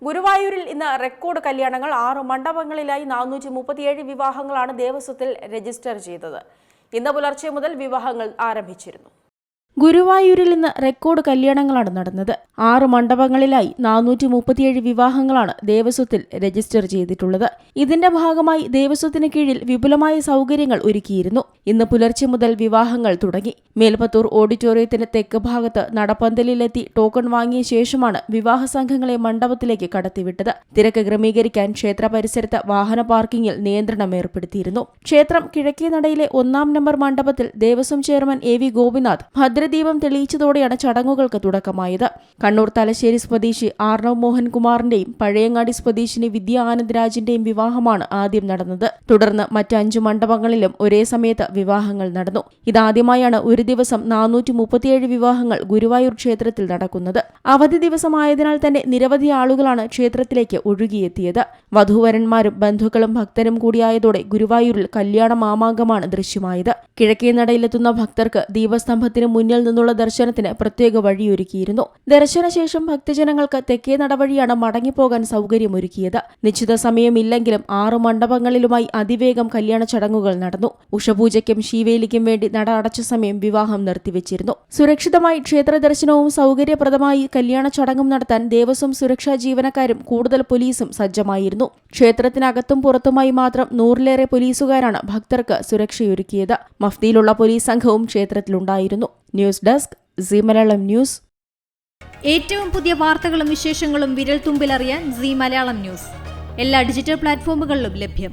ഗുരുവായൂരിൽ ഇന്ന് റെക്കോർഡ് കല്യാണങ്ങൾ 6 മണ്ഡപങ്ങളിലായി 437 വിവാഹങ്ങളാണ് ദേവസ്വത്തിൽ രജിസ്റ്റർ ചെയ്തത്. ഇന്ന് പുലർച്ചെ മുതൽ വിവാഹങ്ങൾ ആരംഭിച്ചിരുന്നു. ഗുരുവായൂരിൽ ഇന്ന് റെക്കോർഡ് കല്യാണങ്ങളാണ് നടന്നത്. 6 മണ്ഡപങ്ങളിലായി 437 വിവാഹങ്ങളാണ് ദേവസ്വത്തിൽ രജിസ്റ്റർ ചെയ്തിട്ടുള്ളത്. ഇതിന്റെ ഭാഗമായി ദേവസ്വത്തിന് കീഴിൽ വിപുലമായ സൗകര്യങ്ങൾ ഒരുക്കിയിരുന്നു. ഇന്ന് പുലർച്ചെ മുതൽ വിവാഹങ്ങൾ തുടങ്ങി. മേൽപ്പത്തൂർ ഓഡിറ്റോറിയത്തിന് തെക്ക് ഭാഗത്ത് നടപ്പന്തലിലെത്തി ടോക്കൺ വാങ്ങിയ ശേഷമാണ് വിവാഹ സംഘങ്ങളെ മണ്ഡപത്തിലേക്ക് കടത്തിവിട്ടത്. തിരക്ക് ക്രമീകരിക്കാൻ ക്ഷേത്ര പരിസരത്ത് വാഹന പാർക്കിംഗിൽ നിയന്ത്രണം ഏർപ്പെടുത്തിയിരുന്നു. ക്ഷേത്രം കിഴക്കേനടയിലെ 1-ാം നമ്പർ മണ്ഡപത്തിൽ ദേവസ്വം ചെയർമാൻ എ.വി. ഗോപിനാഥ് ഭദ്രദീപം തെളിയിച്ചതോടെയാണ് ചടങ്ങുകൾക്ക് തുടക്കമായത്. കണ്ണൂർ തലശ്ശേരി സ്വദേശി ആർണവ് മോഹൻകുമാറിന്റെയും പഴയങ്ങാടി സ്വദേശിനി വിദ്യ ആനന്ദ് രാജിന്റെയും വിവാഹമാണ് ആദ്യം നടന്നത്. തുടർന്ന് മറ്റ് 5 മണ്ഡപങ്ങളിലും ഒരേ സമയത്ത് വിവാഹങ്ങൾ നടന്നു. ഇതാദ്യമായാണ് ഒരു ദിവസം 437 വിവാഹങ്ങൾ ഗുരുവായൂർ ക്ഷേത്രത്തിൽ നടക്കുന്നത്. അവധി ദിവസമായതിനാൽ തന്നെ നിരവധി ആളുകളാണ് ക്ഷേത്രത്തിലേക്ക് ഒഴുകിയെത്തിയത്. വധൂവരന്മാരും ബന്ധുക്കളും ഭക്തരും കൂടിയായതോടെ ഗുരുവായൂരിൽ കല്യാണ മാമാങ്കമാണ് ദൃശ്യമായത്. കിഴക്കേനടയിലെത്തുന്ന ഭക്തർക്ക് ദീപസ്തംഭത്തിന് മുന്നിൽ നിന്നുള്ള ദർശനത്തിന് പ്രത്യേക വഴിയൊരുക്കിയിരുന്നു. ദർശനശേഷം ഭക്തജനങ്ങൾക്ക് തെക്കേ നടവഴിയാണ് മടങ്ങിപ്പോകാൻ സൗകര്യമൊരുക്കിയത്. നിശ്ചിത സമയമില്ലെങ്കിലും 6 മണ്ഡപങ്ങളിലുമായി അതിവേഗം കല്യാണ ചടങ്ങുകൾ നടന്നു. ഉഷപൂജയ്ക്കും ശീവേലിക്കും വേണ്ടി നട അടച്ച സമയം വിവാഹം നിർത്തിവെച്ചിരുന്നു. സുരക്ഷിതമായി ക്ഷേത്ര ദർശനവും സൗകര്യപ്രദമായി കല്യാണ ചടങ്ങും നടത്താൻ ദേവസ്വം സുരക്ഷാ ജീവനക്കാരും കൂടുതൽ പോലീസും സജ്ജമായിരുന്നു. ക്ഷേത്രത്തിനകത്തും പുറത്തുമായി മാത്രം 100-ലേറെ പോലീസുകാരാണ് ഭക്തർക്ക് സുരക്ഷയൊരുക്കിയത്. മഫ്തിയിലുള്ള പോലീസ് സംഘവും ക്ഷേത്രത്തിലുണ്ടായിരുന്നു. News desk Zee Malayalam news. ഏറ്റവും പുതിയ വാർത്തകളും വിശേഷങ്ങളും വിരൽ തുമ്പിലറിയാൻ സീ മലയാളം ന്യൂസ് എല്ലാ ഡിജിറ്റൽ പ്ലാറ്റ്ഫോമുകളിലും ലഭ്യം.